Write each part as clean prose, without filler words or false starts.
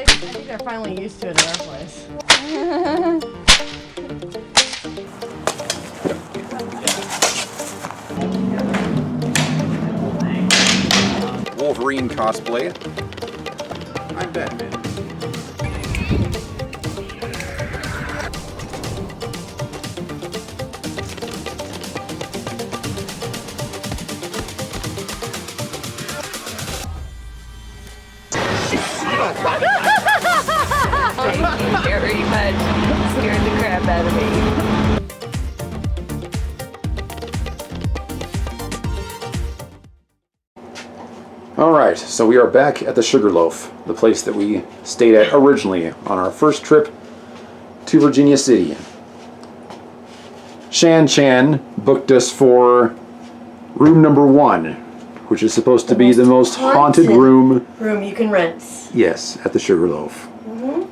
I think they're finally used to it at our place. Wolverine cosplay. I'm Batman. Thank you very much. Scared the crap out of me. Alright, so we are back at the Sugarloaf, the place that we stayed at originally on our first trip to Virginia City. Shan Chan booked us for room number 1, which is supposed to be the most haunted room you can rent. Yes, at the Sugarloaf.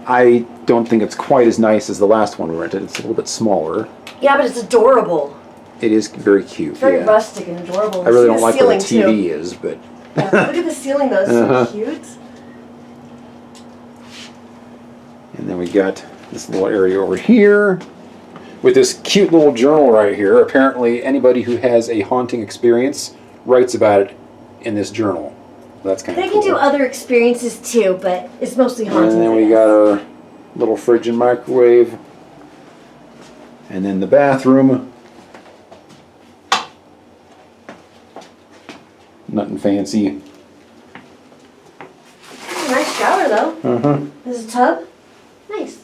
I don't think it's quite as nice as the last one we rented. It's a little bit smaller. Yeah, but it's adorable. It is very cute. It's very rustic and adorable. I really don't like where the TV is, but... Yeah, look at the ceiling though, it's so cute. And then we got this little area over here with this cute little journal right here. Apparently anybody who has a haunting experience writes about it in this journal. That's kind of cool. They can do other experiences too, but it's mostly haunting. And then we got our little fridge and microwave. And then the bathroom. Nothing fancy. Nice shower though. There's a tub. Nice.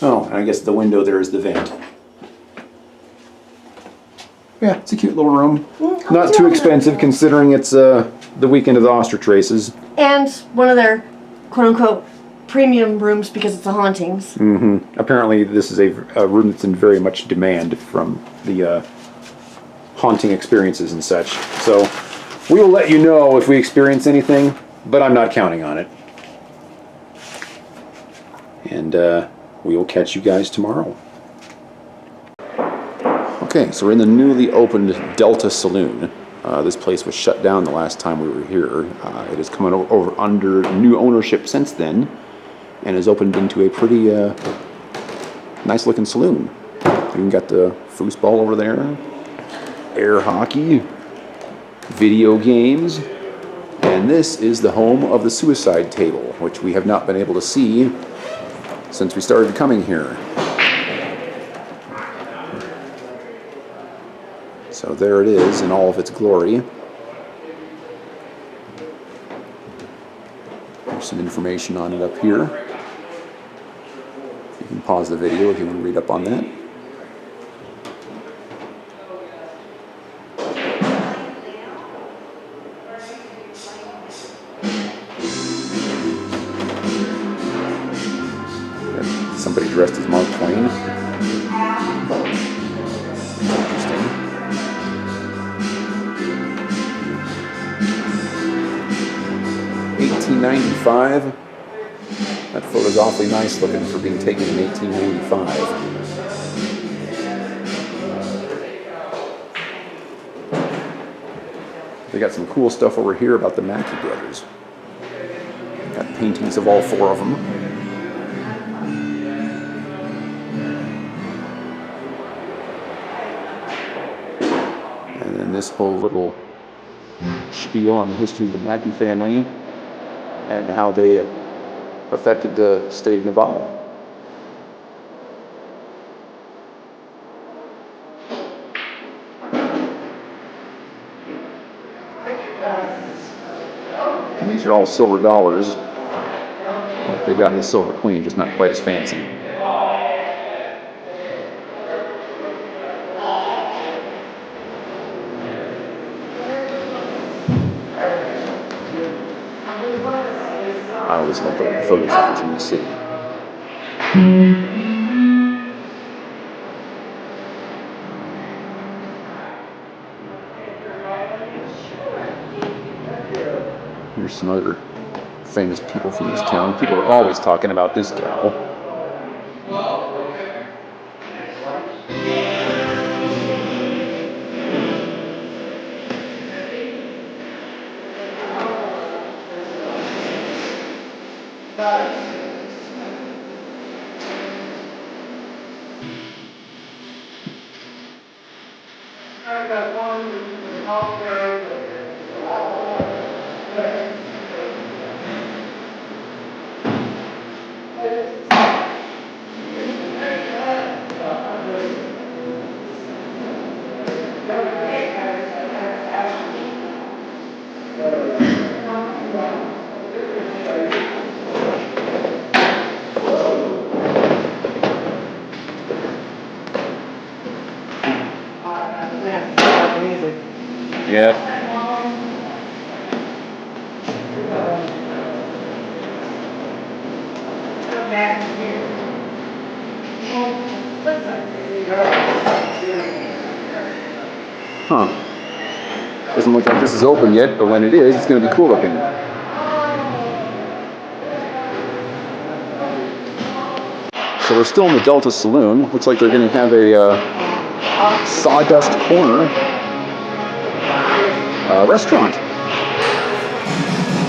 Oh, and I guess the window there is the vent. Yeah, it's a cute little room. Not too expensive considering it's the weekend of the ostrich races. And one of their quote-unquote premium rooms because it's the hauntings. Apparently this is a room that's in very much demand from the haunting experiences and such. So we will let you know if we experience anything, but I'm not counting on it. And we will catch you guys tomorrow. Okay, so we're in the newly opened Delta Saloon. This place was shut down the last time we were here. It has come over under new ownership since then, and has opened into a pretty nice looking saloon. You even got the foosball over there, air hockey, video games, and this is the home of the suicide table, which we have not been able to see since we started coming here. So there it is in all of its glory. There's some information on it up here. You can pause the video if you want to read up on that. Got somebody dressed as Mark Twain. Interesting. 1895. That photo's awfully nice looking for being taken in 1895. They got some cool stuff over here about the Mackey brothers. Got paintings of all 4 of them. And then this whole little spiel on the history of the Mackey family and how they affected the state of Nevada. And these are all silver dollars. They got the silver queen, just not quite as fancy. I always love the photos of Virginia City. Here's some other famous people from this town. People are always talking about this gal. Yeah. Huh. Doesn't look like this is open yet, but when it is, it's going to be cool looking. So we're still in the Delta Saloon. Looks like they're going to have a sawdust corner restaurant.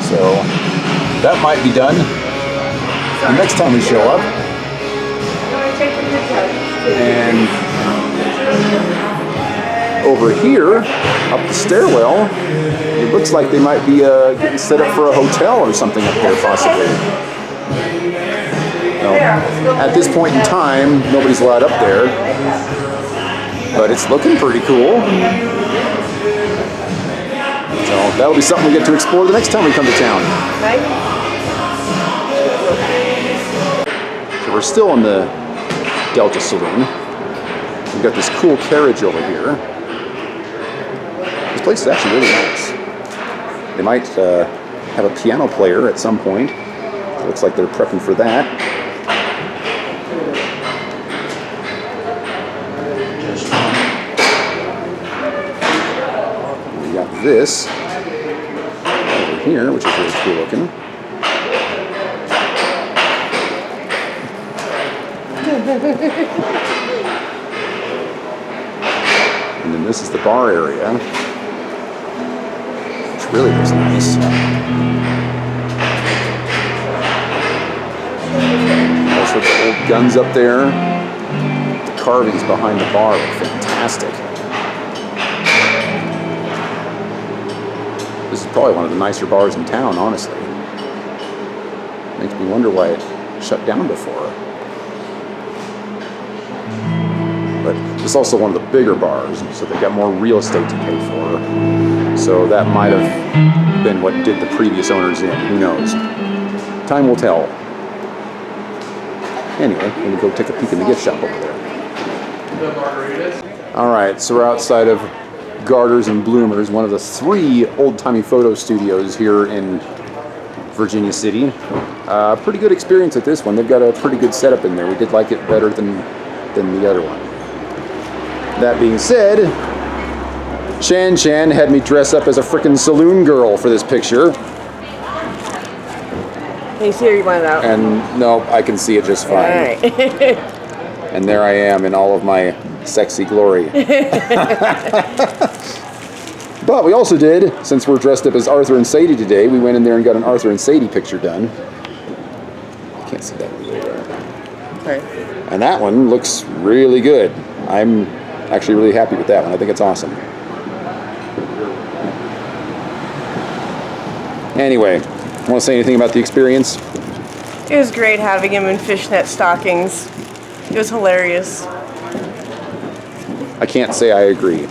So that might be done the next time we show up. And over here, up the stairwell, it looks like they might be getting set up for a hotel or something up there, possibly. Now, at this point in time, nobody's allowed up there, but it's looking pretty cool. So that'll be something we get to explore the next time we come to town. So we're still in the Delta Saloon. We've got this cool carriage over here. This place is actually really nice. They might have a piano player at some point. It looks like they're prepping for that. We got this over here, which is really cool looking. And then this is the bar area, which really looks nice. All sorts of old guns up there. The carvings behind the bar look fantastic. This is probably one of the nicer bars in town, honestly. Makes me wonder why it shut down before. But it's also one of the bigger bars, so they've got more real estate to pay for. So that might have been what did the previous owners in. Who knows? Time will tell. Anyway, let me go take a peek in the gift shop over there. Alright, so we're outside of Garters and Bloomers, one of the 3 old-timey photo studios here in Virginia City. Pretty good experience at this one. They've got a pretty good setup in there. We did like it better than the other one. That being said, Shan had me dress up as a frickin' saloon girl for this picture. Can you see or you want it out? And no, I can see it just fine. All right. And there I am in all of my sexy glory. But we also did, since we're dressed up as Arthur and Sadie today, we went in there and got an Arthur and Sadie picture done. I can't see that really well. Okay. And that one looks really good. I'm actually really happy with that one. I think it's awesome. Anyway, want to say anything about the experience? It was great having him in fishnet stockings. It was hilarious. I can't say I agree.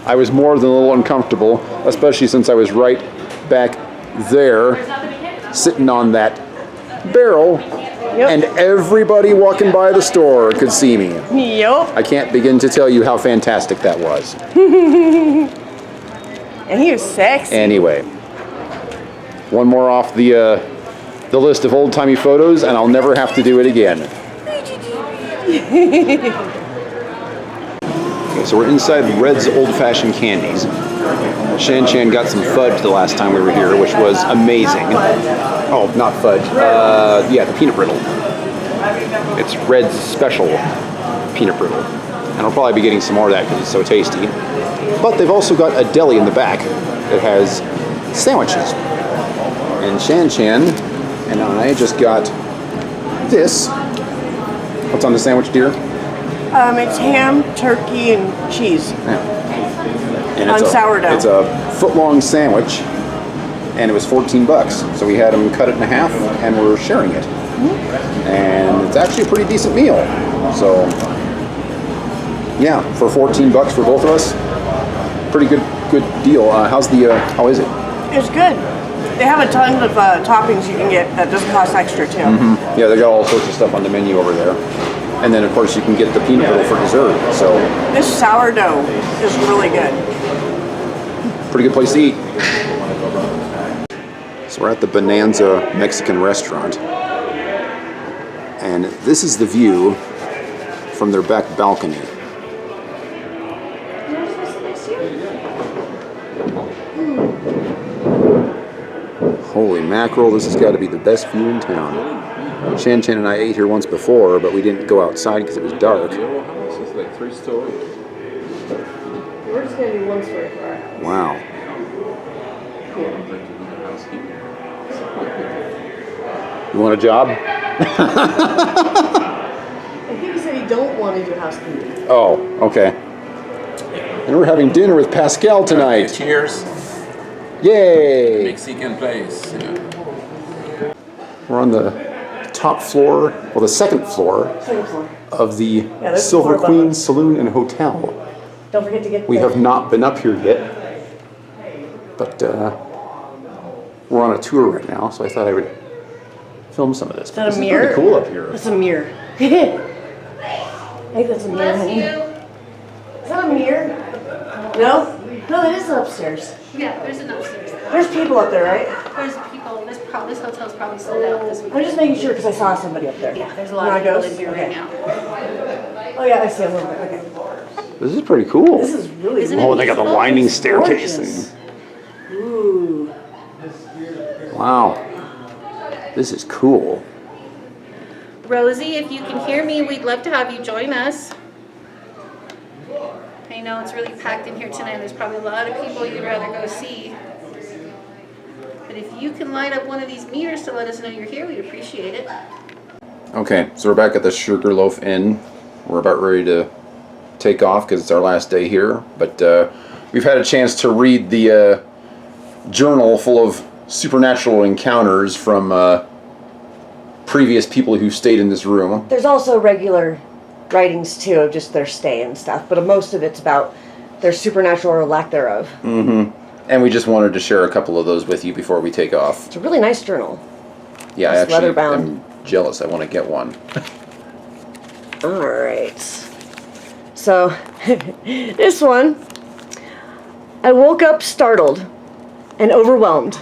I was more than a little uncomfortable, especially since I was right back there, sitting on that barrel. Yep. And everybody walking by the store could see me. Yep. I can't begin to tell you how fantastic that was. And he was sexy. Anyway, one more off the list of old-timey photos, and I'll never have to do it again. Okay, so we're inside Red's Old-Fashioned Candies. Shan got some fudge the last time we were here, which was amazing. Oh, not fudge. Yeah, the peanut brittle. It's Red's special peanut brittle. And I'll probably be getting some more of that because it's so tasty. But they've also got a deli in the back that has sandwiches. And Shan and I just got this. What's on the sandwich, dear? It's ham, turkey, and cheese. And On sourdough. It's a foot-long sandwich, and it was $14. So we had them cut it in half, and we're sharing it. And it's actually a pretty decent meal. So, yeah, for $14 for both of us, pretty good deal. How is it? It's good. They have a ton of toppings you can get that doesn't cost extra too. Yeah, they got all sorts of stuff on the menu over there. And then, of course, you can get the peanut brittle for dessert. So This sourdough is really good. pretty good place to eat. So we're at the Bonanza Mexican restaurant. And this is the view from their back balcony. Holy mackerel, this has got to be the best view in town. Shan and I ate here once before, but we didn't go outside because it was dark. It's like 3 stories. We're just gonna do one story for our house. Wow. You want a job? I think he said he don't want to do housekeeping. Oh, okay. And we're having dinner with Pascal tonight. Cheers. Yay! Mexican place. Yeah. We're on the top floor, well, the second floor Second floor. of the there's the Silver floor Queen above us. Saloon and Hotel. Don't forget to get We the- have not been up here yet, but we're on a tour right now, so I thought I would film some of this. Is that This a is mirror? pretty cool up here. That's a mirror. I think that's a mirror. honey. Is that a mirror? No? No, that is upstairs. Yeah, there's an upstairs. There's people up there, right? There's people, this hotel's probably sold out this week. I'm just making sure because I saw somebody up there. Yeah, there's a lot of people in here right now. Oh yeah, I see a little bit. Okay. This is pretty cool. This is really Isn't it Oh, they got the beautiful? winding It's staircase. gorgeous. And, Ooh. wow. This is cool. Rosie, if you can hear me, we'd love to have you join us. I know it's really packed in here tonight. There's probably a lot of people you'd rather go see. But if you can light up one of these meters to let us know you're here, we'd appreciate it. Okay, so we're back at the Sugarloaf Inn. We're about ready to take off because it's our last day here. But we've had a chance to read the journal full of supernatural encounters from previous people who stayed in this room. There's also regular writings too of just their stay and stuff, but most of it's about their supernatural or lack thereof. And we just wanted to share a couple of those with you before we take off. It's a really nice journal. Yeah, I It's actually leather-bound. am jealous. I want to get one. All right. So, this one, I woke up startled and overwhelmed.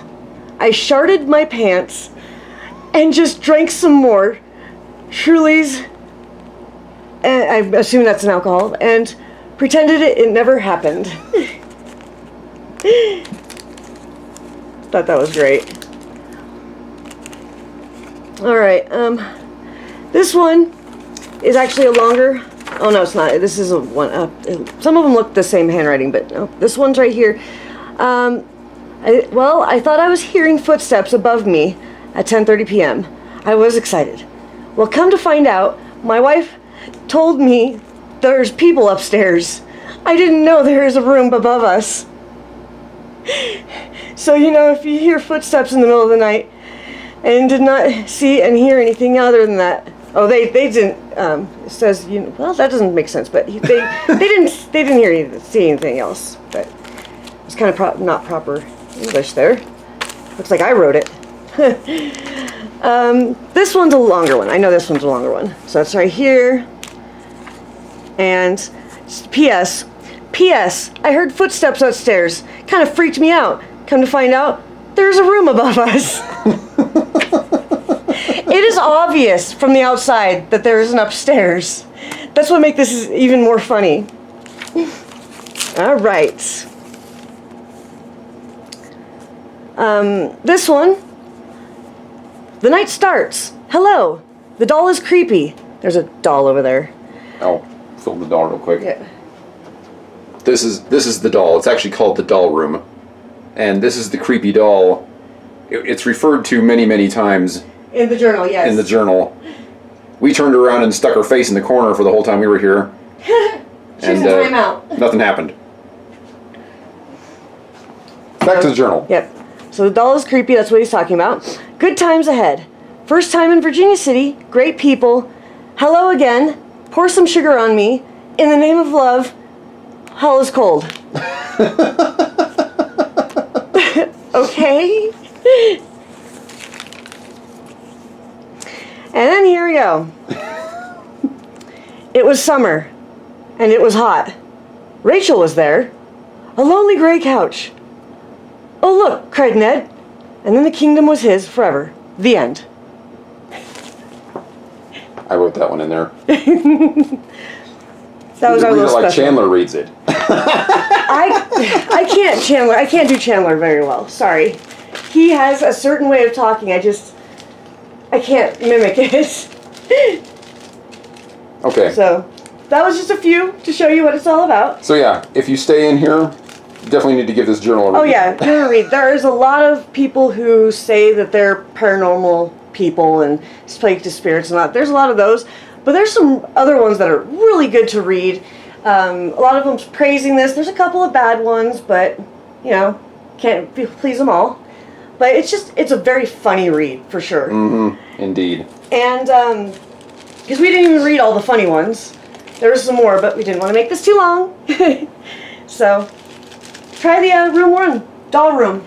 I sharted my pants and just drank some more Truly's, and I assume that's an alcohol, and pretended it never happened. Thought that was great. All right, this one is actually a longer. Oh no, it's not. This is a one. Some of them look the same handwriting, but no, this one's right here. I thought I was hearing footsteps above me at 10:30 p.m. I was excited. Well, come to find out, my wife told me there's people upstairs. I didn't know there is a room above us. So, you know, if you hear footsteps in the middle of the night and did not see and hear anything other than that, oh, they didn't. It says, you know, well, that doesn't make sense, but they didn't hear anything, see anything else. But it's kind of not proper English there. Looks like I wrote it. This one's a longer one. I know this one's a longer one. So it's right here. And P.S. P.S. I heard footsteps upstairs. Kind of freaked me out. Come to find out, there's a room above us. It is obvious from the outside that there is an upstairs. That's what makes this even more funny. All right. This one. The night starts. Hello. The doll is creepy. There's a doll over there. Oh, film the doll real quick. Yeah. This is the doll. It's actually called the doll room. And this is the creepy doll. It's referred to many, many times In the journal, yes. in the journal. We turned around and stuck our face in the corner for the whole time we were here. She's in timeout. Nothing happened. Back to the journal. Yep. So the doll is creepy, that's what he's talking about. Good times ahead. First time in Virginia City, great people. Hello again. Pour some sugar on me. In the name of love, hell is cold. Okay. And then here we go. It was summer, and it was hot. Rachel was there. A lonely gray couch. Oh look, cried Ned. And then the kingdom was his forever. The end. I wrote that one in there. That was our Read little it like special. Chandler reads it. I can't Chandler. I can't do Chandler very well. Sorry. He has a certain way of talking. I can't mimic it. Okay. So that was just a few to show you what it's all about. So yeah, if you stay in here, you definitely need to give this journal a read. Oh yeah, give it a read. There's a lot of people who say that they're paranormal people and speak to spirits and that. There's a lot of those, but there's some other ones that are really good to read. A lot of them praising this. There's a couple of bad ones, but you know, can't please them all. But it's a very funny read for sure. Mm-hmm. Indeed. And because we didn't even read all the funny ones, there was some more, but we didn't want to make this too long. So try the room 1, doll room,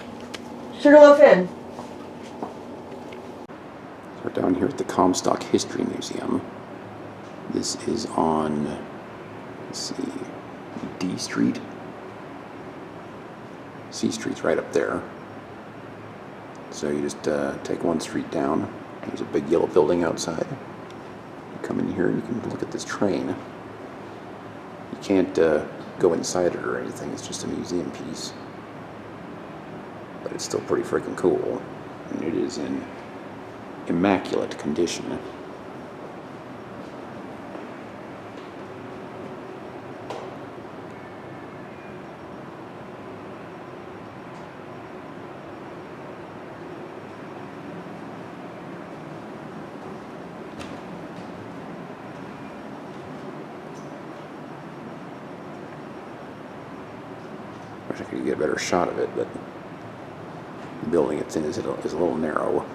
Sugarloaf Inn. We're down here at the Comstock History Museum. This is on, let's see, D Street. C Street's right up there. So you just take one street down. There's a big yellow building outside. You come in here and you can look at this train. You can't go inside it or anything. It's just a museum piece. But it's still pretty freaking cool. And it is in immaculate condition. Wish I could get a better shot of it, but the building it's in is a little narrow.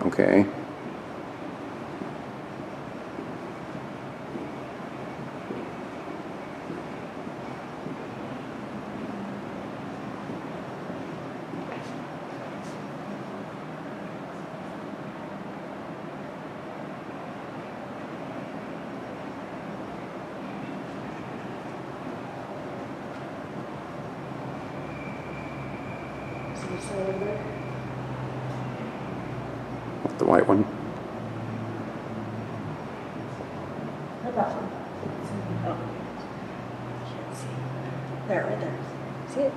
Okay. The white one. Not that one. Oh. Can't see. There, right there. See it?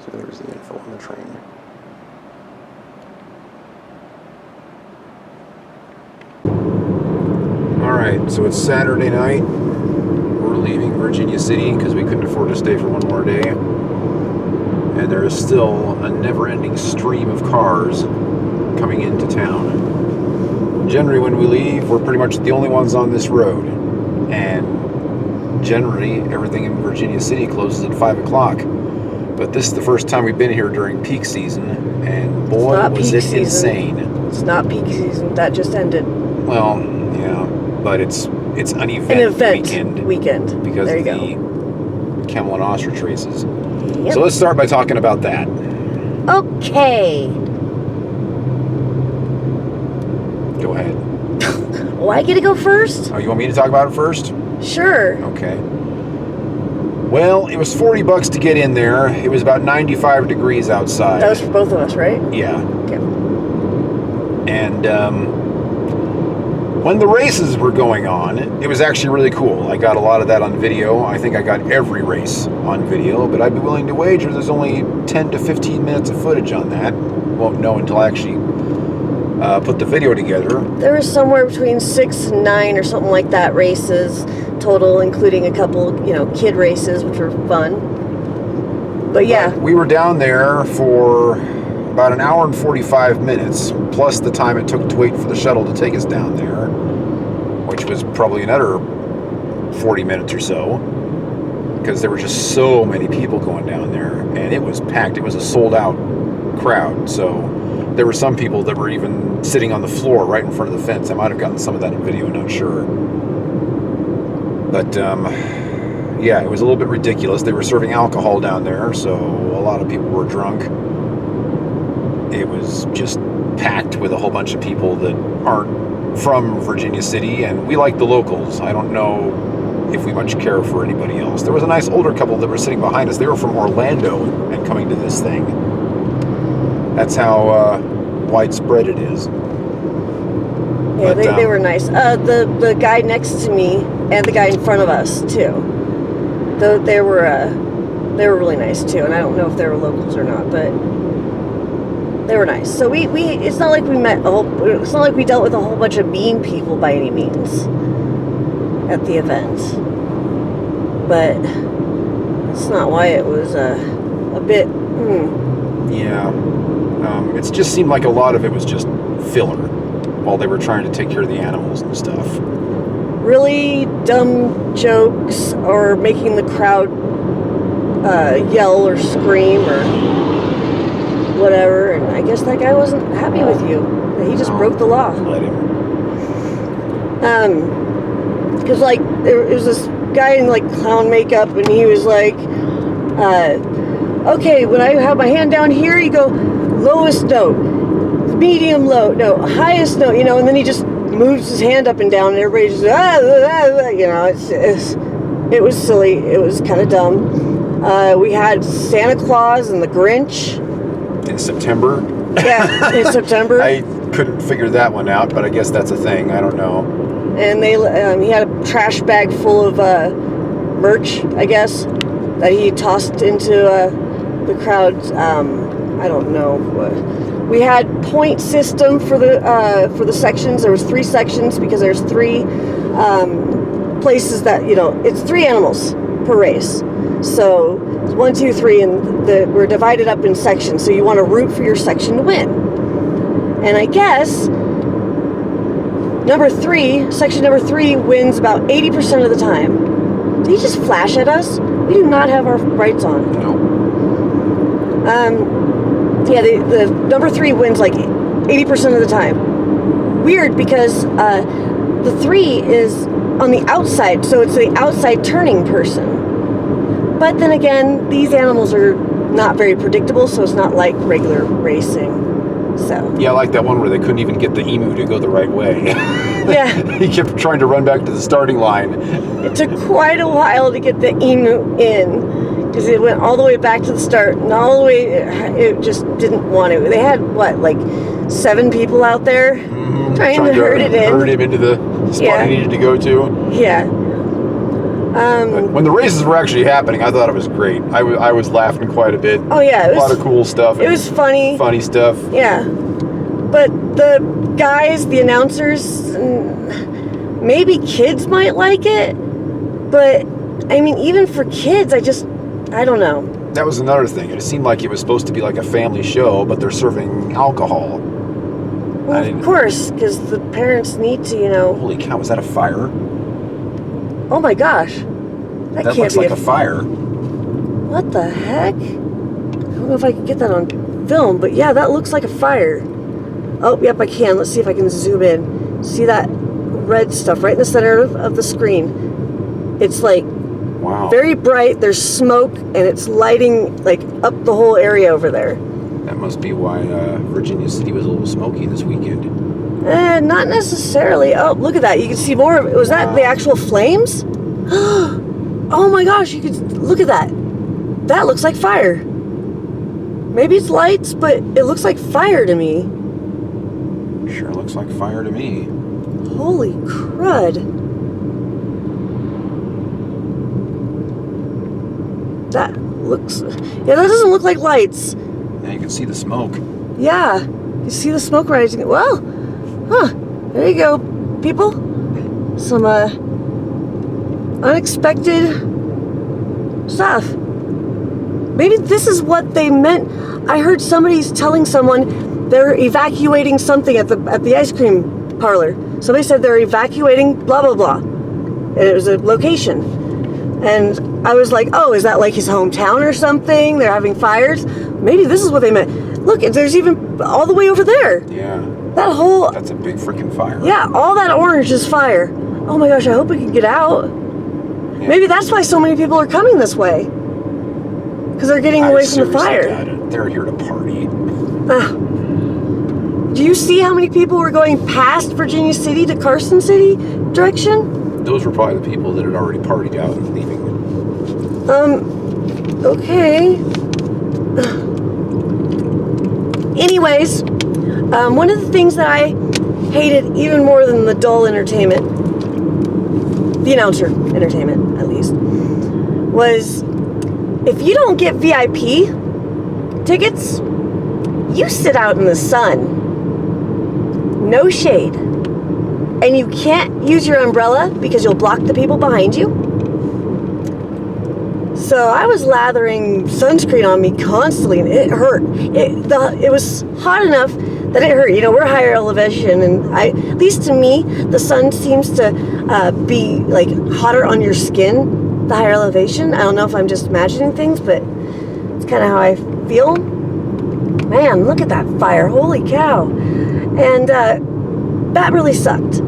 So there's the info on the train. Alright, so it's Saturday night. We're leaving Virginia City because we couldn't afford to stay for one more day. And there is still a never-ending stream of cars coming into town. Generally when we leave, we're pretty much the only ones on this road. And generally, everything in Virginia City closes at 5 o'clock. But this is the first time we've been here during peak season, and boy, was it insane. It's not peak season. That just ended. Well, yeah, but it's an event weekend because there of you the camel and ostrich races. Yep. So let's start by talking about that. Okay. Go ahead. Oh, I get to go first? Oh, you want me to talk about it first? Sure. Okay. Well, it was $40 to get in there. It was about 95 degrees outside. That was for both of us, right? Yeah. Okay. And, when the races were going on, it was actually really cool. I got a lot of that on video. I think I got every race on video, but I'd be willing to wager there's only 10 to 15 minutes of footage on that. Won't know until I actually put the video together. There was somewhere between 6 and 9 or something like that races total, including a couple, kid races, which were fun. But yeah. We were down there for about an hour and 45 minutes, plus the time it took to wait for the shuttle to take us down there, which was probably another 40 minutes or so, because there were just so many people going down there, and it was packed. It was a sold-out crowd, so there were some people that were even sitting on the floor right in front of the fence. I might have gotten some of that in video, not sure. But, yeah, it was a little bit ridiculous. They were serving alcohol down there, so a lot of people were drunk. It was just packed with a whole bunch of people that aren't from Virginia City, and we like the locals. I don't know if we much care for anybody else. There was a nice older couple that were sitting behind us. They were from Orlando and coming to this thing. That's how widespread it is. Yeah, but, they were nice. The guy next to me and the guy in front of us too. They were really nice too, and I don't know if they were locals or not, but they were nice. So we it's not like we it's not like we dealt with a whole bunch of mean people by any means at the event. But it's not why it was a bit. Yeah, it just seemed like a lot of it was just filler while they were trying to take care of the animals and stuff. Really dumb jokes or making the crowd yell or scream or whatever, and I guess that guy wasn't happy with you. He just broke the law. Let him. Because it was this guy in clown makeup, and he was like, okay, when I have my hand down here, you go lowest note, medium low, no, highest note, and then he just moves his hand up and down, and everybody just, it was silly. It was kind of dumb. We had Santa Claus and the Grinch. In September? Yeah, in September. I couldn't figure that one out, but I guess that's a thing. I don't know. And he had a trash bag full of merch, I guess, that he tossed into the crowd. I don't know. We had point system for the sections. There was 3 sections because there's 3 places that it's 3 animals per race. So 1, 2, 3, and we're divided up in sections. So you want to root for your section to win. And I guess section number 3 wins about 80% of the time. Did he just flash at us? We do not have our brights on. No. Yeah, the number 3 wins 80% of the time. Weird, because the 3 is on the outside, so it's the outside turning person. But then again, these animals are not very predictable, so it's not like regular racing. So yeah, I like that one where they couldn't even get the emu to go the right way. Yeah. He kept trying to run back to the starting line. It took quite a while to get the emu in, because it went all the way back to the start, and all the way, it just didn't want to. They had, 7 people out there trying to herd it in. Herd him into the spot he needed to go to. Yeah. When the races were actually happening, I thought it was great. I was laughing quite a bit. Oh, yeah. A lot of cool stuff. It was funny. Funny stuff. Yeah. But the guys, the announcers, maybe kids might like it, but, I mean, even for kids, I don't know. That was another thing. It seemed like it was supposed to be like a family show, but they're serving alcohol. Well, of course, because the parents need to, Holy cow, was that a fire? Oh my gosh. That can't looks be like a fire. What the heck? I don't know if I can get that on film, but yeah, that looks like a fire. Oh, yep, I can. Let's see if I can zoom in. See that red stuff right in the center of the screen? It's wow. Very bright. There's smoke, and it's lighting up the whole area over there. That must be why Virginia City was a little smoky this weekend. Not necessarily. Oh, look at that. You can see more of it. Was that the actual flames? Oh my gosh, you could look at that. That looks like fire. Maybe it's lights, but it looks like fire to me. Sure looks like fire to me. Holy crud. That looks... Yeah, that doesn't look like lights. Yeah, you can see the smoke. Yeah, you see the smoke rising. Well, there you go, people. Some unexpected stuff. Maybe this is what they meant. I heard somebody's telling someone they're evacuating something at the ice cream parlor. Somebody said they're evacuating blah blah blah. And it was a location. And I was like, oh, is that like his hometown or something? They're having fires? Maybe this is what they meant. Look, there's even all the way over there. Yeah. That whole... That's a big freaking fire. Yeah, all that orange is fire. Oh my gosh, I hope we can get out. Yeah. Maybe that's why so many people are coming this way. Because they're getting away from the fire. They're here to party. Do you see how many people were going past Virginia City to Carson City direction? Those were probably the people that had already partied out and leaving. Okay. Anyways, one of the things that I hated even more than the dull entertainment, the announcer entertainment at least, was if you don't get VIP tickets, you sit out in the sun. No shade. And you can't use your umbrella because you'll block the people behind you. So I was lathering sunscreen on me constantly, and it hurt. It was hot enough that it hurt. You know, we're higher elevation, and at least to me, the sun seems to be like hotter on your skin, the higher elevation. I don't know if I'm just imagining things, but it's kind of how I feel. Man, look at that fire. Holy cow. And that really sucked.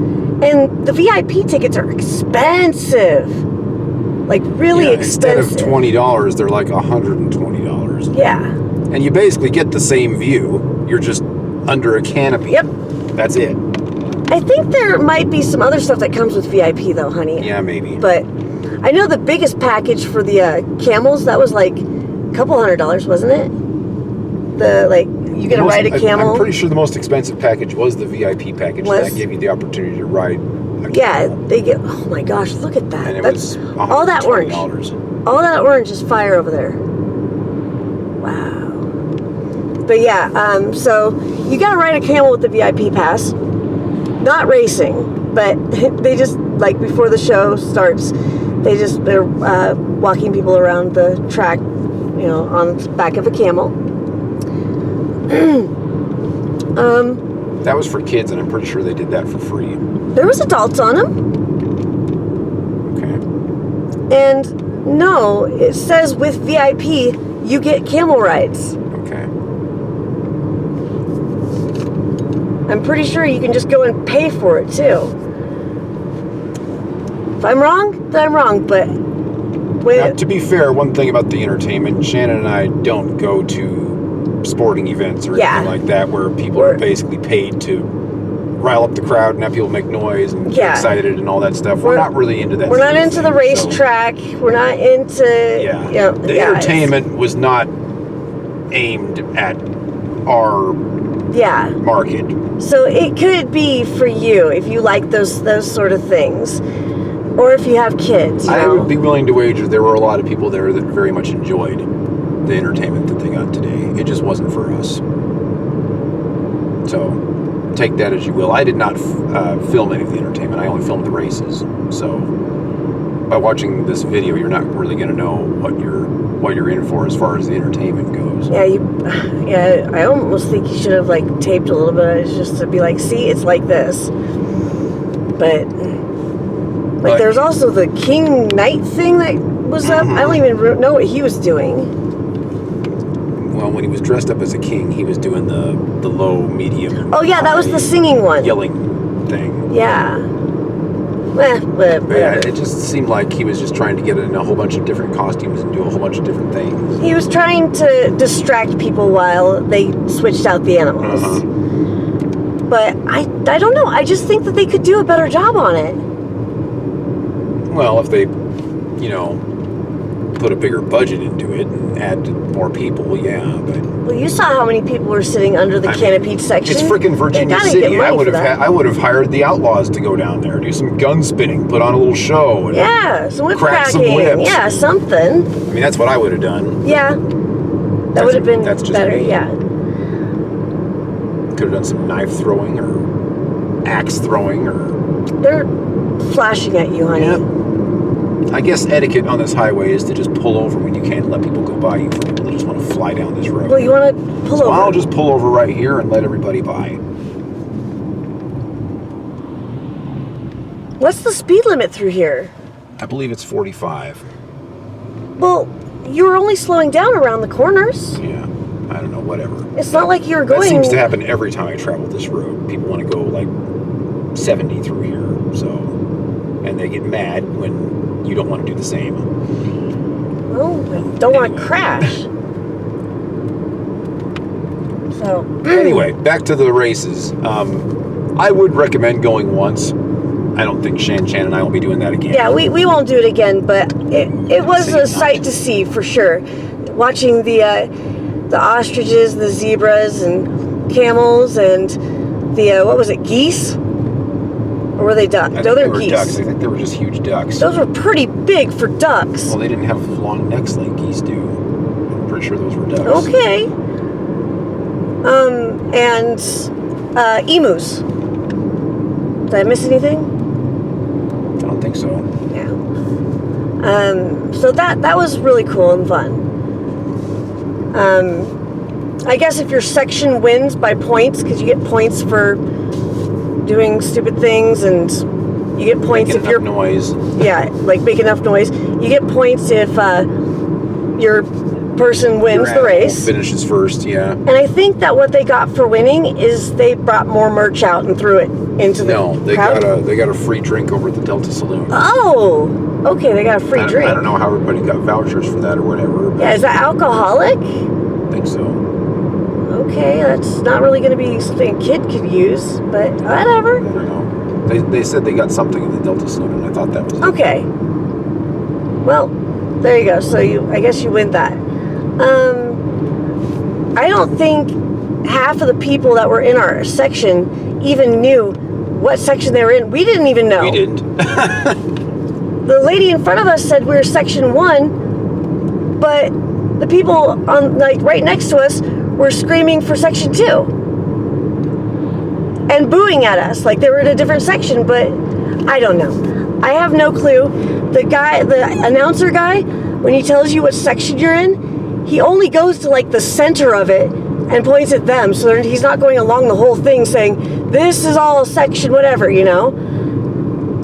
And the VIP tickets are expensive. Like, really expensive. Instead of $20, they're like $120. Yeah. And you basically get the same view. You're just under a canopy. Yep. That's it. I think there might be some other stuff that comes with VIP, though, honey. Yeah, maybe. But I know the biggest package for the camels, that was like a couple $100, wasn't it? You get to ride a camel. I'm pretty sure the most expensive package was the VIP package. That gave you the opportunity to ride a camel. They get, oh my gosh, look at that. And That's it was all that orange. $120. All that orange is fire over there. Wow. But yeah, so you got to ride a camel with the VIP pass. Not racing, but they just, like, before the show starts, they're walking people around the track, you know, on the back of a camel. That was for kids, and I'm pretty sure they did that for free. There was adults on them. Okay. And no, it says with VIP, you get camel rides. Okay. I'm pretty sure you can just go and pay for it, too. If I'm wrong, then I'm wrong, but... Now, to be fair, one thing about the entertainment, Shannon and I don't go to sporting events or anything like that where people are basically paid to rile up the crowd and have people make noise and get excited and all that stuff. We're not really into that. We're not into the racetrack. We're not into... The entertainment was not aimed at our market. So it could be for you if you like those sort of things. Or if you have kids. I would be willing to wager there were a lot of people there that very much enjoyed the entertainment that they got today. It just wasn't for us. So, take that as you will. I did not film any of the entertainment. I only filmed the races. So, by watching this video, you're not really going to know what you're in for as far as the entertainment goes. I almost think you should have taped a little bit just to be like, see, it's like this. But there's also the King Knight thing that was up. I don't even know what he was doing. Well, when he was dressed up as a king, he was doing the low, medium. Oh yeah, that was the singing one. Yelling thing. Yeah. It just seemed like he was just trying to get in a whole bunch of different costumes and do a whole bunch of different things. He was trying to distract people while they switched out the animals. But I don't know. I just think that they could do a better job on it. Well, if they, put a bigger budget into it and add more people, yeah, but Well, you saw how many people were sitting under the canopied section. it's freaking Virginia They gotta City. get money for that. I would have hired the outlaws to go down there, do some gun spinning, put on a little show. And Yeah, some whip crack some cracking. whips. Yeah, something. I mean, that's what I would have done. Yeah. That would have been that's just better, me. yeah. Could have done some knife throwing or axe throwing or. They're flashing at you, honey. Yeah. I guess etiquette on this highway is to just pull over when you can't let people go by you for people that just want to fly down this road. Well, you want to pull So over. I'll just pull over right here and let everybody by. What's the speed limit through here? I believe it's 45. Well, you were only slowing down around the corners. Yeah, I don't know, whatever. It's not like you were That going... seems to happen every time I travel this road. People want to go like 70 through here, so, and they get mad when you don't want to do the same. Well, I don't want to crash. So... Anyway, back to the races. I would recommend going once. I don't think Shan and I will be doing that again. Yeah, we won't do it again, but it was Say a not. sight to see for sure. Watching the ostriches, the zebras, and camels, and the what was it, geese? Or were they ducks? I No, think they're they were geese. ducks. I think they were just huge ducks. Those were pretty big for ducks. Well, they didn't have long necks like geese do. I'm pretty sure those were ducks. Okay. And emus. Did I miss anything? I don't think so. Yeah. So that was really cool and fun. I guess if your section wins by points, because you get points for doing stupid things, and you get points Making if you're enough noise. yeah, like make enough noise. You get points if your person wins Your the animal race. finishes first, yeah. And I think that what they got for winning is they brought more merch out and threw it into the No, they crowd. got a free drink over at the Delta Saloon. Oh, okay, they got a free drink. I don't know how everybody got vouchers for that or whatever. But Yeah, is that alcoholic? I think so. Okay, that's not really going to be something a kid could use, but whatever. I don't know. They said they got something in the Delta Saloon, and I thought that was it. Okay. Well, there you go. So I guess you win that. I don't think half of the people that were in our section even knew what section they were in. We didn't even know. We didn't. The lady in front of us said we were section 1, but the people on like right next to us were screaming for section 2 and booing at us like they were in a different section, but I don't know. I have no clue. The announcer guy, when he tells you what section you're in, he only goes to like the center of it and points at them, so he's not going along the whole thing saying, this is all section whatever, you know?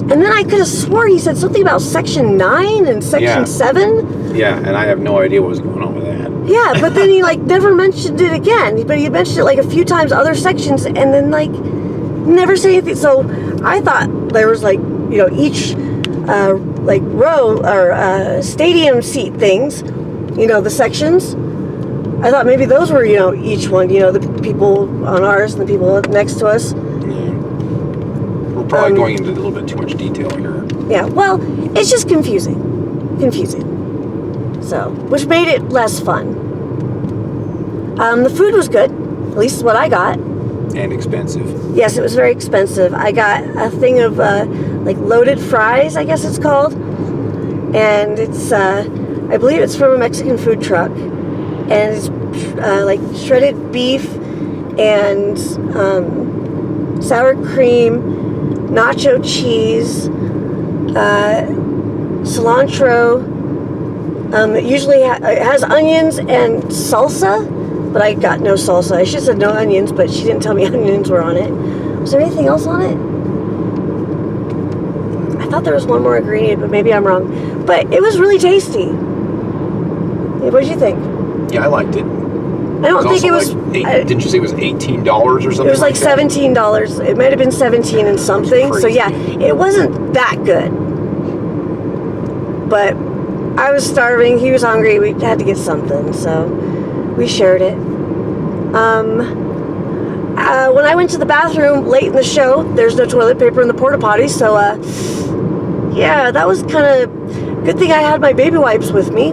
And then I could have swore he said something about section 9 and section 7. Yeah, and I have no idea what was going on with that. Yeah, but then he like never mentioned it again. But he mentioned it like a few times other sections, and then like never said anything. So I thought there was like, you know, each like row or stadium seat things, you know, the sections. I thought maybe those were, you know, each one, you know, the people on ours and the people next to us. Yeah. We're probably going into a little bit too much detail here. Yeah, well, it's just confusing. So, which made it less fun. The food was good, at least what I got. And expensive. Yes, it was very expensive. I got a thing of like loaded fries, I guess it's called. And it's, I believe it's from a Mexican food truck. And it's like shredded beef and sour cream, nacho cheese, cilantro. It usually it has onions and salsa, but I got no salsa. I should have said no onions, but she didn't tell me onions were on it. Was there anything else on it? I thought there was one more ingredient, but maybe I'm wrong. But it was really tasty. What did you think? Yeah, I liked it. I don't think it was... didn't you say it was $18 or something? It was like that? $17. It might have been 17 and something. So yeah, it wasn't that good. But I was starving. He was hungry. We had to get something, so we shared it. When I went to the bathroom late in the show, there's no toilet paper in the porta potty, so yeah, that was kind of good thing I had my baby wipes with me.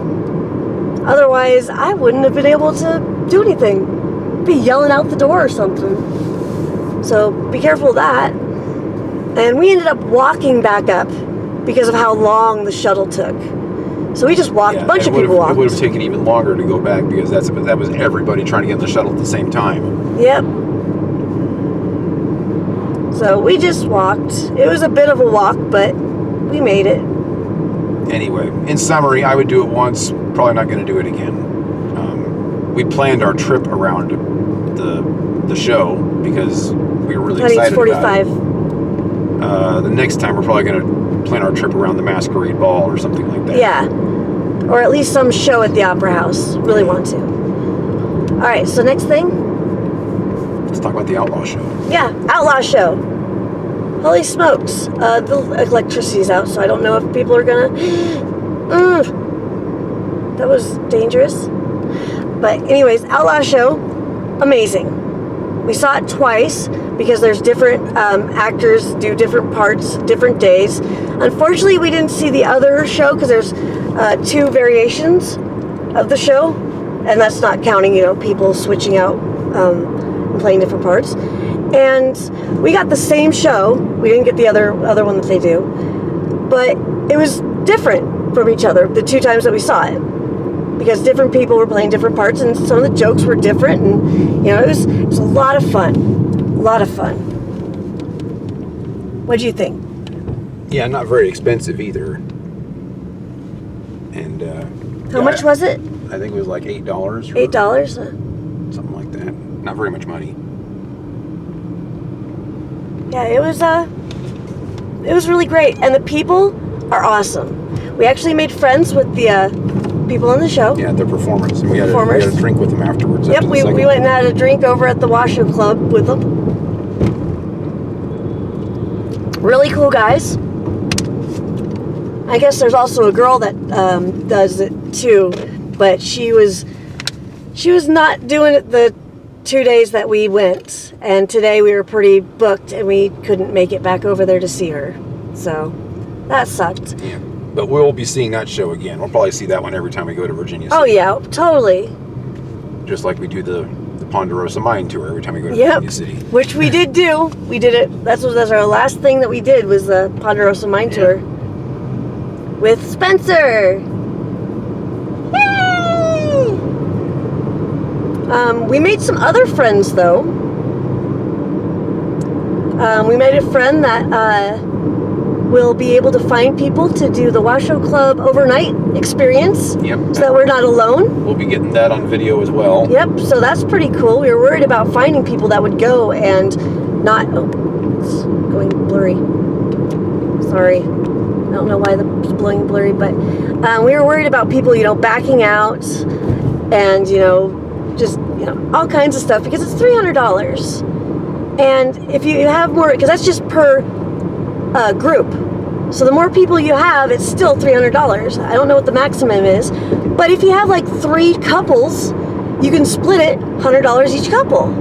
Otherwise, I wouldn't have been able to do anything. Be yelling out the door or something. So be careful of that. And we ended up walking back up because of how long the shuttle took. So we just walked. A bunch of people walked. It would have taken even longer to go back because that was everybody trying to get in the shuttle at the same time. Yep. So we just walked. It was a bit of a walk, but we made it. Anyway, in summary, I would do it once. Probably not going to do it again. We planned our trip around the show because we were really excited about it. 45. The next time, we're probably going to plan our trip around the Masquerade Ball or something like that. Yeah. Or at least some show at the Opera House. Really want to. All right, so next thing? Let's talk about the Outlaw Show. Yeah, Outlaw Show. Holy smokes. The electricity's out, so I don't know if people are gonna... that was dangerous. But anyways, Outlaw Show, amazing. We saw it twice because there's different actors do different parts, different days. Unfortunately, we didn't see the other show because there's 2 variations of the show, and that's not counting, people switching out and playing different parts. And we got the same show. We didn't get the other one that they do, but it was different from each other the 2 times that we saw it because different people were playing different parts, and some of the jokes were different, and it was a lot of fun. A lot of fun. What do you think? Yeah, not very expensive either. And how much was it? I think it was like $8. $8? Something like that. Not very much money. Yeah, it was really great, and the people are awesome. We actually made friends with the people on the show. Yeah, the performers. And we had a drink with them afterwards. Yep, we went and had a drink over at the Washoe Club with them. Really cool guys. I guess there's also a girl that does it too, but she was not doing it the 2 days that we went, and today we were pretty booked and we couldn't make it back over there to see her, so that sucked. Yeah, but we'll be seeing that show again. We'll probably see that one every time we go to Virginia City. Oh yeah, totally. Just like we do the Ponderosa Mine Tour every time we go to Virginia City. Which we did do. We did it. That's our last thing that we did was the Ponderosa Mine Tour with Spencer. Yay! We made some other friends though. We made a friend that will be able to find people to do the Washoe Club overnight experience. Yep. So that we're not alone. We'll be getting that on video as well. Yep, so that's pretty cool. We were worried about finding people that would go and not... Oh, it's going blurry. Sorry. I don't know why it's blowing blurry, but we were worried about people, backing out and, just, all kinds of stuff because it's $300. And if you have more, because that's just per group. So the more people you have, it's still $300. I don't know what the maximum is, but if you have like 3 couples, you can split it $100 each couple,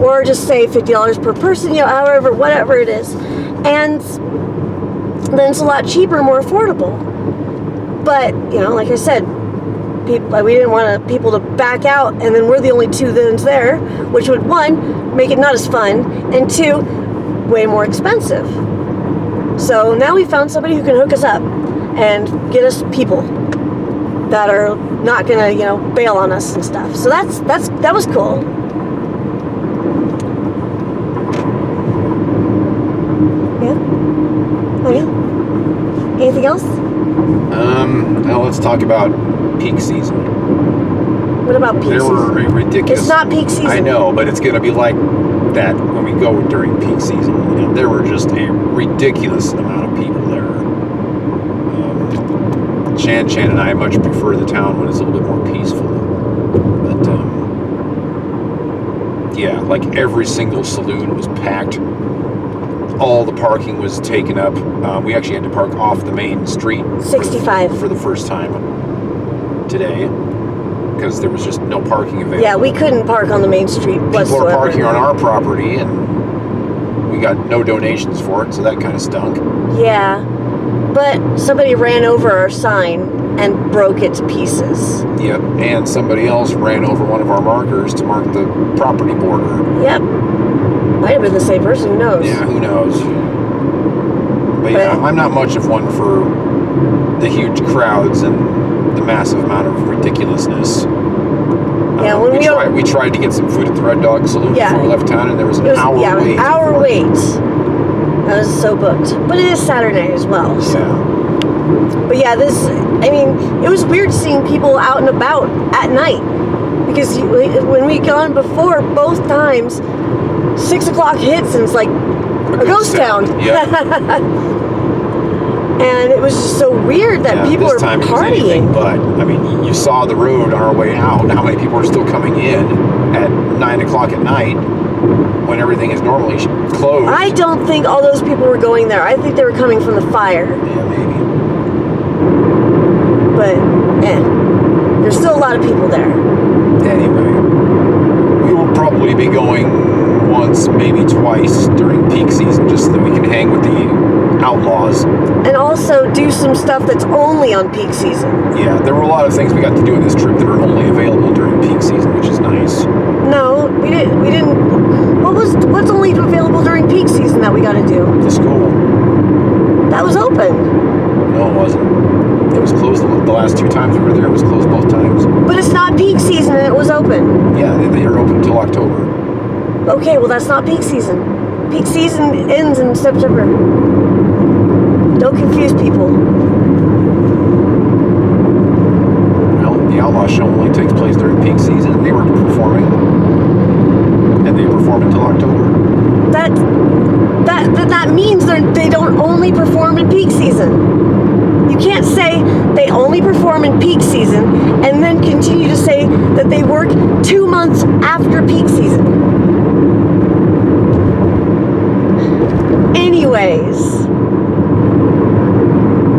or just say $50 per person, however, whatever it is, and then it's a lot cheaper, more affordable. But like I said, we didn't want people to back out, and then we're the only 2 that's there, which would 1 make it not as fun, and 2 way more expensive. So now we found somebody who can hook us up and get us people that are not gonna, bail on us and stuff. So that was cool. Yeah. Okay. Anything else? Now let's talk about peak season. What about peak season? There were ridiculous. It's not peak season. I know, but it's gonna be like that when we go during peak season. There were just a ridiculous amount of people there. Chan and I much prefer the town when it's a little bit more peaceful. But yeah, like every single saloon was packed. All the parking was taken up. We actually had to park off the main street 65 for the first time today because there was just no parking available. Yeah, we couldn't park on the main street whatsoever. People are parking on our property, and we got no donations for it, so that kind of stunk. Yeah, but somebody ran over our sign and broke it to pieces. Yep, and somebody else ran over one of our markers to mark the property border. Yep. Might have been the same person, who knows? Yeah, who knows? But yeah, I'm not much of one for the huge crowds and the massive amount of ridiculousness. Yeah, when we tried to get some food at the Red Dog Saloon before we left town, and there was an hour wait. An hour wait. I was so booked. But it is Saturday as well. So. Yeah. But yeah, it was weird seeing people out and about at night. Because when we gone before, both times, 6 o'clock hits and it's like a ghost town. Yeah. And it was just so weird that people were partying. partying. But, I mean, you saw the road on our way out, how many people are still coming in at 9 o'clock at night when everything is normally closed. I don't think all those people were going there. I think they were coming from the fire. Yeah, maybe. But, there's still a lot of people there. Anyway, we will probably be going once, maybe twice during peak season, just so that we can hang with the outlaws. And also do some stuff that's only on peak season. Yeah, there were a lot of things we got to do on this trip that are only available during peak season, which is nice. No, we didn't. What's only available during peak season that we got to do? The school. That was open. No, it wasn't. It was closed the last 2 times we were there. It was closed both times. But it's not peak season and it was open. Yeah, they are open until October. Okay, well that's not peak season. Peak season ends in September. Don't confuse people. Well, the Outlaw Show only takes place during peak season, and they were performing. And they perform until October. That means they don't only perform in peak season. You can't say they only perform in peak season and then continue to say that they work 2 months after peak season. Anyways,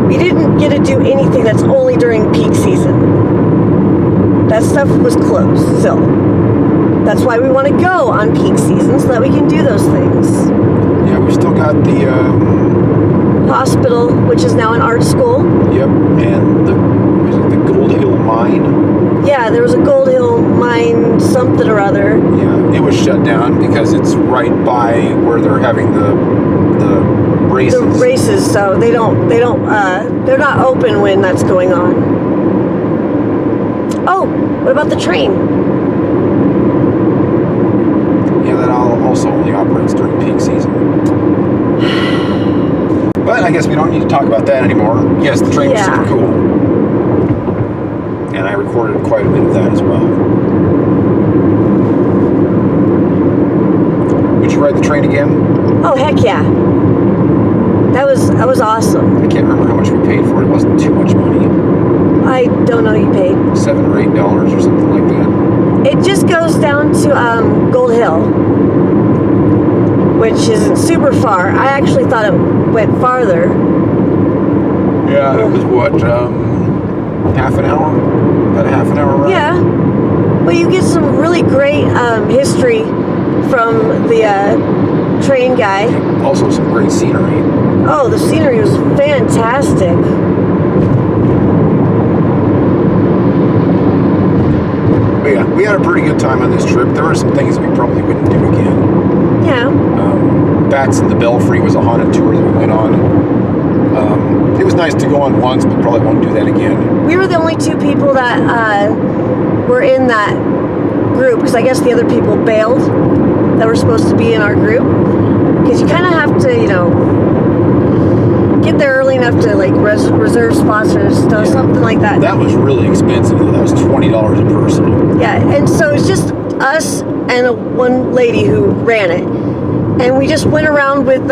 we didn't get to do anything that's only during peak season. That stuff was closed, so that's why we want to go on peak season so that we can do those things. Yeah, we still got the hospital, which is now an art school. Yep, and the Gold Hill Mine. Yeah, there was a Gold Hill Mine something or other. Yeah, it was shut down because it's right by where they're having the races. The races, so they're not open when that's going on. Oh, what about the train? Yeah, that also only operates during peak season. But I guess we don't need to talk about that anymore. Yes, the train was super cool. And I recorded quite a bit of that as well. Would you ride the train again? Oh, heck yeah. That was awesome. I can't remember how much we paid for it. It wasn't too much money. I don't know you paid. $7 or $8 or something like that. It just goes down to Gold Hill, which isn't super far. I actually thought it went farther. Yeah, it was what, half an hour? About a half an hour ride? Yeah. Well, you get some really great history from the train guy. Also some great scenery. Oh, the scenery was fantastic. But yeah, we had a pretty good time on this trip. There were some things we probably wouldn't do again. Yeah. Bats in the Belfry was a haunted tour that we went on. It was nice to go on once, but probably won't do that again. We were the only 2 people that were in that group, because I guess the other people bailed that were supposed to be in our group. Because you kind of have to, get there early enough to like reserve spots or stuff, something like that. That was really expensive though. That was $20 a person. Yeah, and so it's just us and one lady who ran it. And we just went around with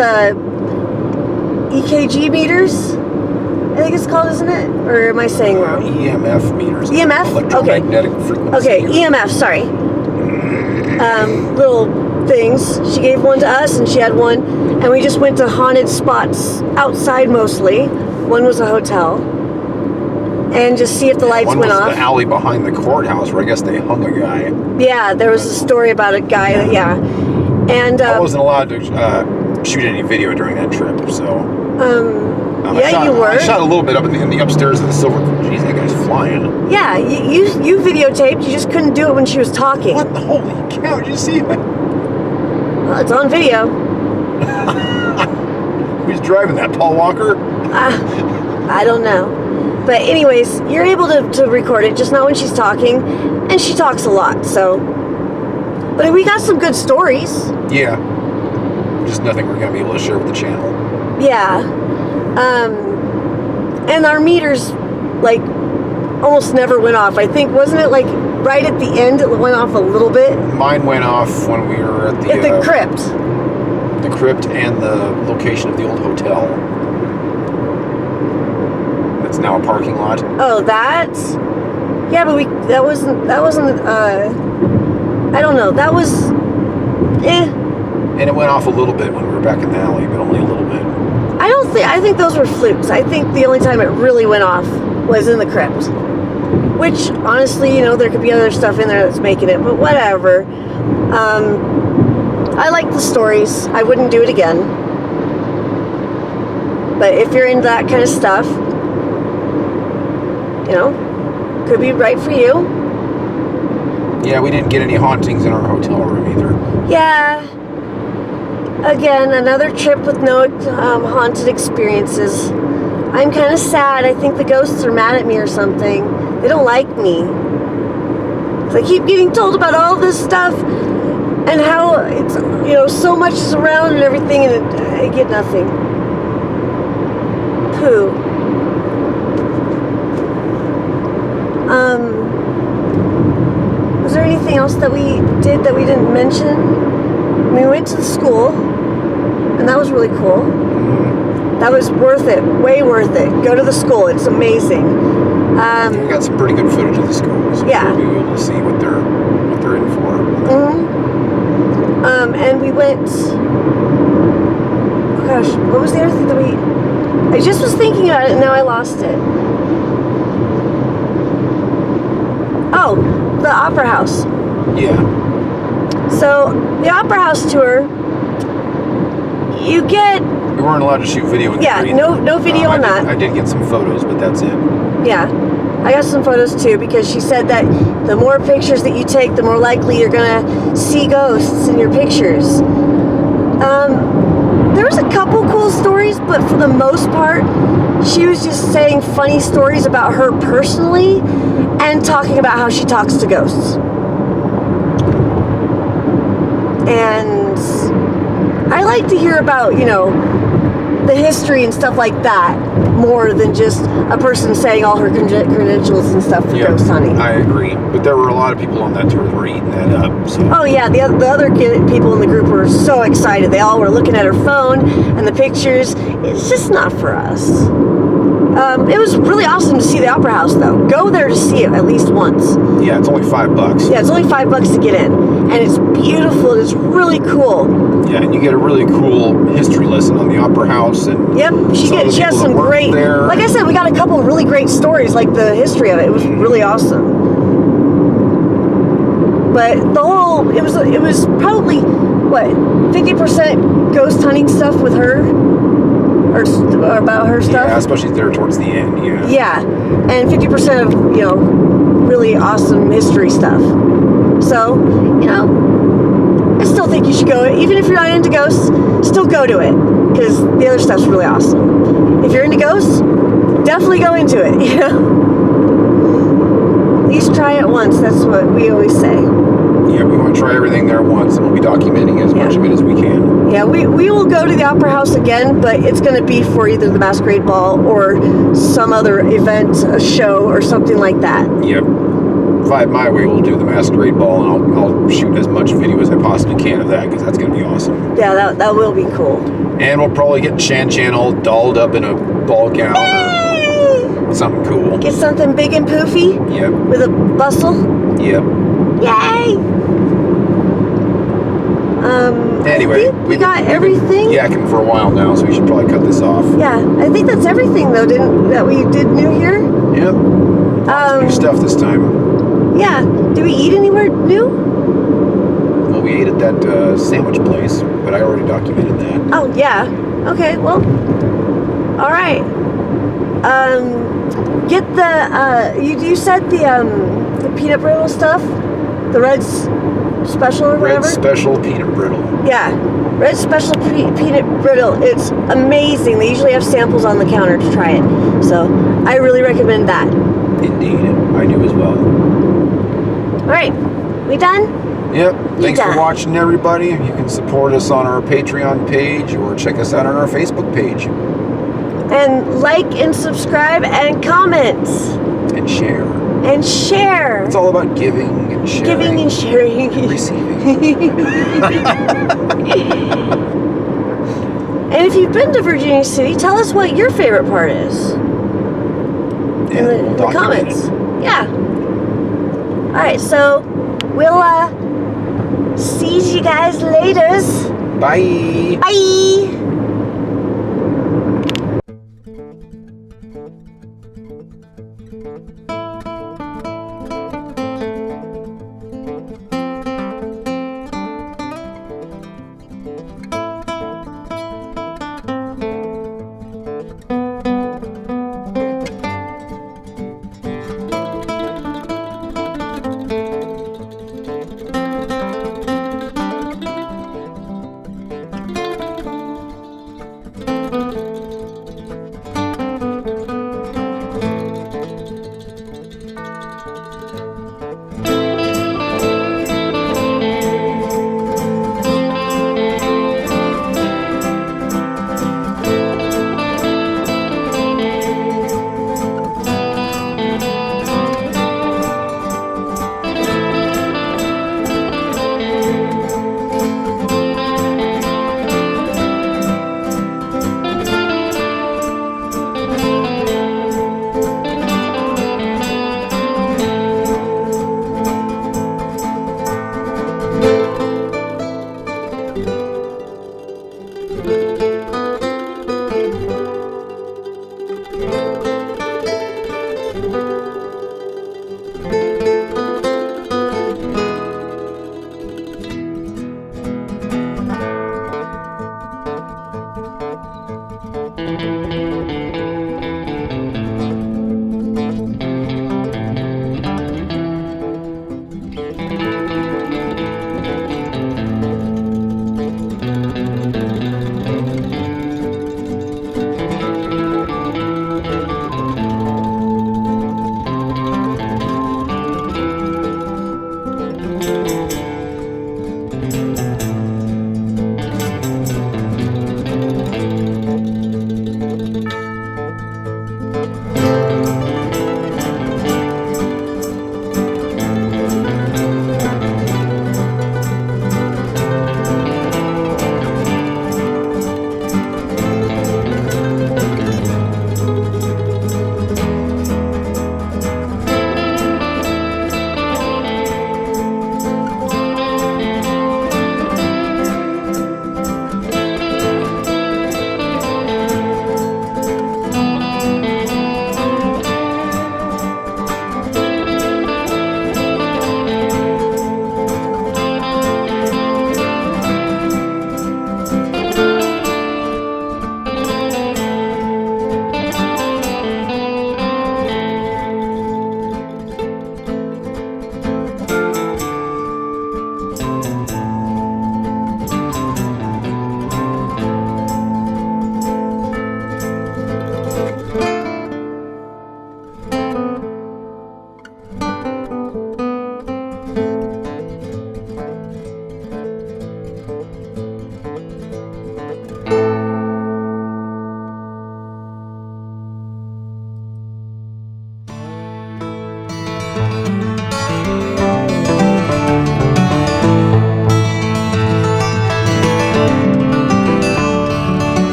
EKG meters, I think it's called, isn't it? Or am I saying wrong? EMF meters. EMF? Electromagnetic frequency. Okay, EMF, sorry. Little things. She gave one to us and she had one. And we just went to haunted spots outside mostly. One was a hotel. And just see if the lights went off. One was the alley behind the courthouse where I guess they hung a guy. Yeah, there was a story about a guy, And I wasn't allowed to shoot any video during that trip, so. Yeah, you were. I shot a little bit up in the upstairs of the silver. Jeez, that guy's flying. Yeah, you videotaped. You just couldn't do it when she was talking. What? Holy cow! Did you see it? Well, it's on video. Who's driving that? Paul Walker? I don't know. But anyways, you're able to record it, just not when she's talking. And she talks a lot, so. But we got some good stories. Yeah. Just nothing we're going to be able to share with the channel. Yeah. And our meters, like, almost never went off. I think, wasn't it, like, right at the end it went off a little bit? Mine went off when we were at the crypt. The crypt and the location of the old hotel. It's now a parking lot. Oh, that? Yeah, but that wasn't, I don't know, that was, And it went off a little bit when we were back in the alley, but only a little bit. I think those were flukes. I think the only time it really went off was in the crypt. Which, honestly, there could be other stuff in there that's making it, but whatever. I like the stories. I wouldn't do it again. But if you're into that kind of stuff, could be right for you. Yeah, we didn't get any hauntings in our hotel room either. Yeah. Again, another trip with no haunted experiences. I'm kind of sad. I think the ghosts are mad at me or something. They don't like me. 'Cause I keep getting told about all this stuff and how it's, so much is around and everything, and I get nothing. Pooh. Was there anything else that we did that we didn't mention? We went to the school, and that was really cool. That was worth it, way worth it. Go to the school, it's amazing. We got some pretty good footage of the school, so Yeah. we'll be able to see what they're in for. And we went. Oh gosh, what was the other thing that I just was thinking about it, and now I lost it. Oh, the Opera House. Yeah. So the Opera House tour, you get. We weren't allowed to shoot video in the Yeah, green. no video on that. I did get some photos, but that's it. Yeah, I got some photos too, because she said that the more pictures that you take, the more likely you're gonna see ghosts in your pictures. There was a couple cool stories, but for the most part, she was just saying funny stories about her personally and talking about how she talks to ghosts. And I like to hear about, the history and stuff like that, more than just a person saying all her credentials and stuff for ghost hunting. I agree. But there were a lot of people on that tour that were eating that up. So. Oh yeah, the other people in the group were so excited. They all were looking at her phone and the pictures. It's just not for us. It was really awesome to see the Opera House, though. Go there to see it at least once. Yeah, it's only $5. Yeah, it's only $5 to get in, and it's beautiful. It's really cool. Yeah, and you get a really cool history lesson on the Opera House, and yep, she has some great. There. Like I said, we got a couple of really great stories, like the history of it. It was really awesome. But it was probably what 50% ghost hunting stuff with her. Or about her stuff. Yeah, especially there towards the end, yeah. Yeah, and 50% of, really awesome history stuff. So, I still think you should go. Even if you're not into ghosts, still go to it. Because the other stuff's really awesome. If you're into ghosts, definitely go into it, At least try it once. That's what we always say. Yeah, we want to try everything there once, and we'll be documenting as much of it as we can. Yeah, we will go to the Opera House again, but it's going to be for either the Masquerade Ball or some other event, a show, or something like that. Yep. If I have my way, we'll do the Masquerade Ball, and I'll shoot as much video as I possibly can of that, because that's going to be awesome. Yeah, that will be cool. And we'll probably get Chan all dolled up in a ball gown or something cool. Get something big and poofy. Yep. With a bustle. Yep. Yay! Anyway, I think we got everything. We've been yakking for a while now, so we should probably cut this off. Yeah, I think that's everything though. That we did new here. Yep. Lots of new stuff this time. Yeah. Did we eat anywhere new? Well, we ate at that sandwich place, but I already documented that. Oh yeah. Okay. Well, All right. Get the you said the peanut brittle stuff, the Red's special or whatever. Red Special Peanut Brittle. Yeah, Red Special peanut brittle. It's amazing. They usually have samples on the counter to try it, so I really recommend that. Indeed, I do as well. All right, we done? Yep. Thanks done. for watching, everybody. You can support us on our Patreon page or check us out on our Facebook page. And like and subscribe and comment And share. and share. It's all about giving and sharing. Giving and sharing. and receiving. And if you've been to Virginia City, tell us what your favorite part is. Yeah, In the document comments. it. Yeah. Alright, so we'll see you guys later. Bye. Bye.